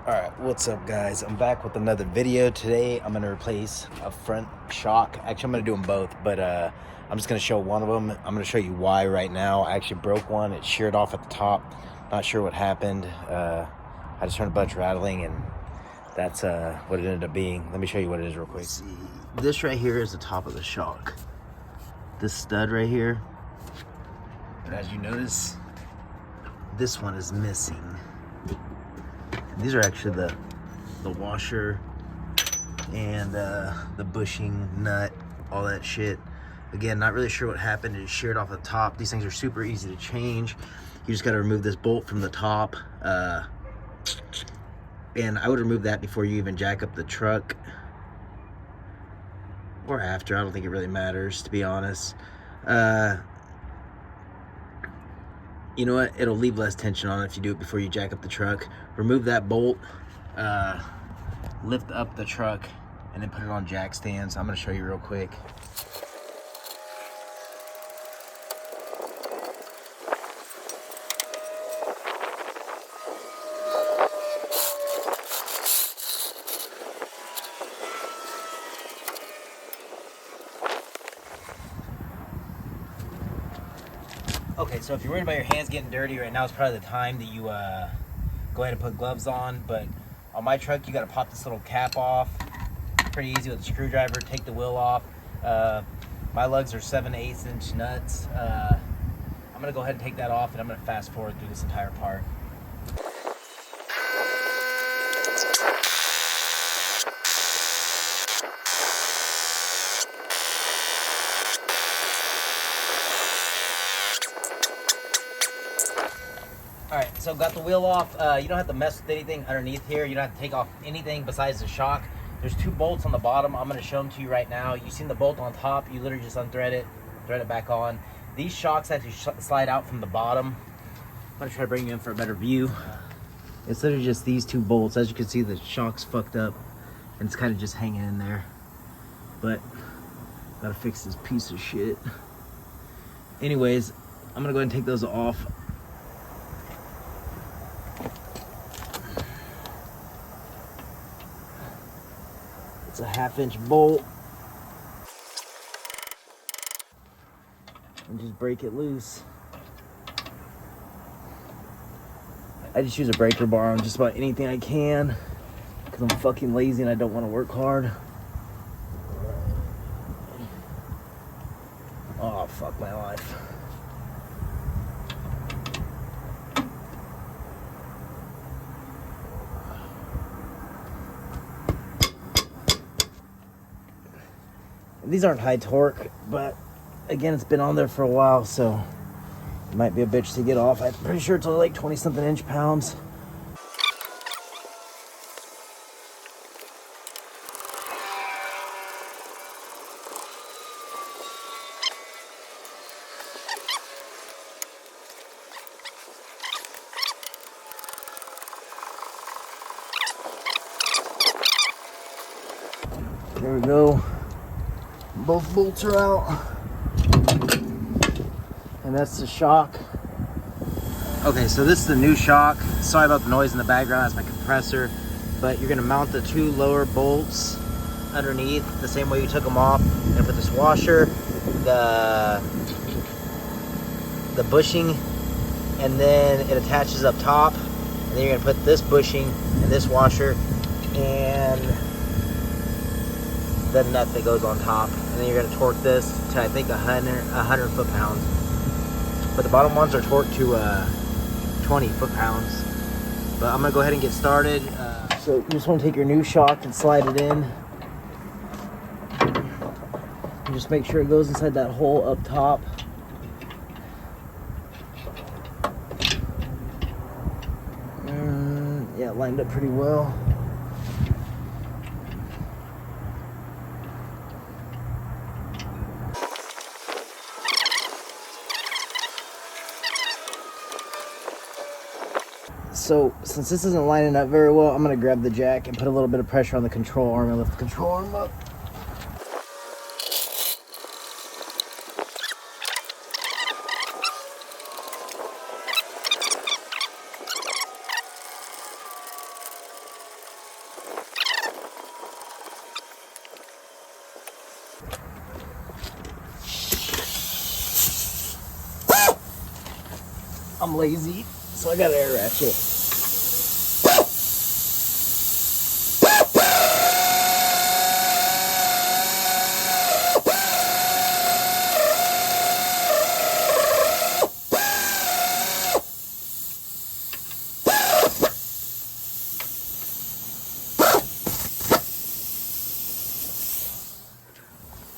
Alright, what's up guys? I'm back with another video. Today I'm going to replace a front shock. Actually, I'm going to do them both, but I'm just going to show one of them. I'm going to show you why right now. I actually broke one. It sheared off at the top. Not sure what happened. I just heard a bunch rattling, and that's what it ended up being. Let me show you what it is real quick. See, this right here is the top of the shock. This stud right here. But as you notice, this one is missing. These are actually the washer and the bushing nut, all that shit. Again, not really sure what happened. It sheared off the top. These things are super easy to change. You just got to remove this bolt from the top. And I would remove that before you even jack up the truck. Or after. I don't think it really matters, to be honest. You know what? It'll leave less tension on it if you do it before you jack up the truck. Remove that bolt, lift up the truck, and then put it on jack stands. I'm going to show you real quick. Okay, so if you're worried about your hands getting dirty, right now is probably the time that you go ahead and put gloves on. But on my truck, you got to pop this little cap off. Pretty easy with a screwdriver. Take the wheel off. My lugs are 7/8 inch nuts. I'm gonna go ahead and take that off, and I'm gonna fast forward through this entire part. Alright, so got the wheel off. You don't have to mess with anything underneath here. You don't have to take off anything besides the shock. There's two bolts on the bottom. I'm going to show them to you right now. You've seen the bolt on top. You literally just unthread it, thread it back on. These shocks actually slide out from the bottom. I'm going to try to bring you in for a better view. It's literally just these two bolts. As you can see, the shock's fucked up, and it's kind of just hanging in there. But, got to fix this piece of shit. Anyways, I'm going to go ahead and take those off. It's a 1/2 inch bolt. And just break it loose. I just use a breaker bar on just about anything I can, because I'm fucking lazy and I don't want to work hard. Oh, fuck my life. These aren't high torque, but again, it's been on there for a while, so it might be a bitch to get off. I'm pretty sure it's only like 20-something inch-pounds. There we go. Both bolts are out, and that's the shock. Okay, so this is the new shock. Sorry about the noise in the background, that's my compressor. But you're gonna mount the two lower bolts underneath the same way you took them off. You're gonna put this washer, the bushing, and then it attaches up top. And then you're gonna put this bushing and this washer and the nut that goes on top, and then you're going to torque this to I think 100 foot-pounds, but the bottom ones are torqued to 20 foot-pounds. But I'm going to go ahead and get started. So you just want to take your new shock and slide it in, and just make sure it goes inside that hole up top. Yeah, it lined up pretty well. So since this isn't lining up very well, I'm going to grab the jack and put a little bit of pressure on the control arm and lift the control arm up. I'm lazy, so I got an air ratchet.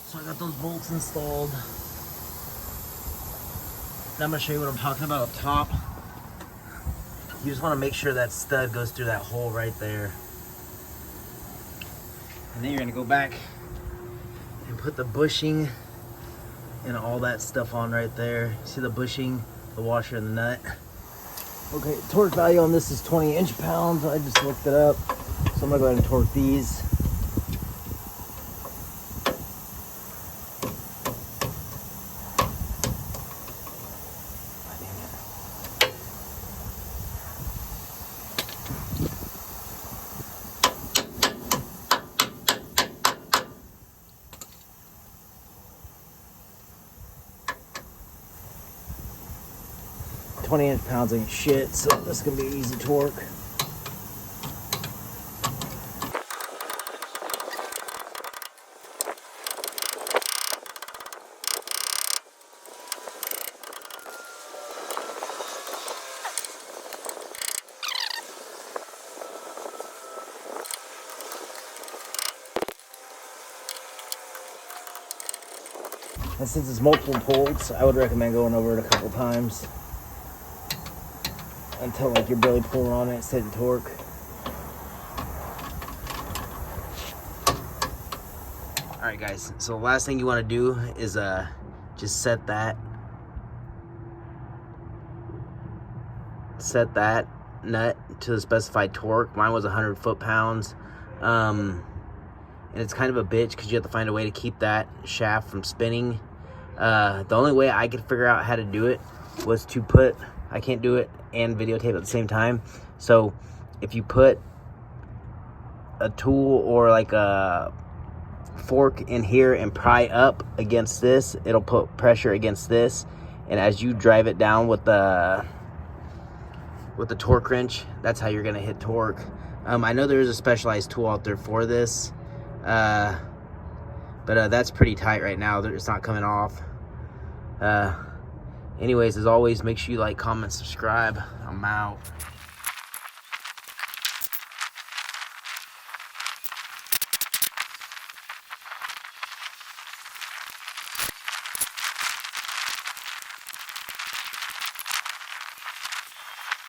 So I got those bolts installed. Now I'm gonna show you what I'm talking about up top. You just wanna make sure that stud goes through that hole right there. And then you're gonna go back and put the bushing and all that stuff on right there. See the bushing, the washer, and the nut. Okay, torque value on this is 20 inch-pounds. I just looked it up. So I'm gonna go ahead and torque these. Inch-pounds ain't shit, so this is gonna be easy torque. And since it's multiple bolts, I would recommend going over it a couple times until like you're barely pulling on it, setting torque. All right, guys. So the last thing you want to do is just set that nut to the specified torque. Mine was 100 foot-pounds, and it's kind of a bitch because you have to find a way to keep that shaft from spinning. The only way I could figure out how to do it was to put, I can't do it and videotape at the same time. So if you put a tool or like a fork in here and pry up against this, it'll put pressure against this, and as you drive it down with the torque wrench, that's how you're gonna hit torque. I know there is a specialized tool out there for this, but that's pretty tight right now. It's not coming off. Anyways, as always, make sure you like, comment, subscribe. I'm out.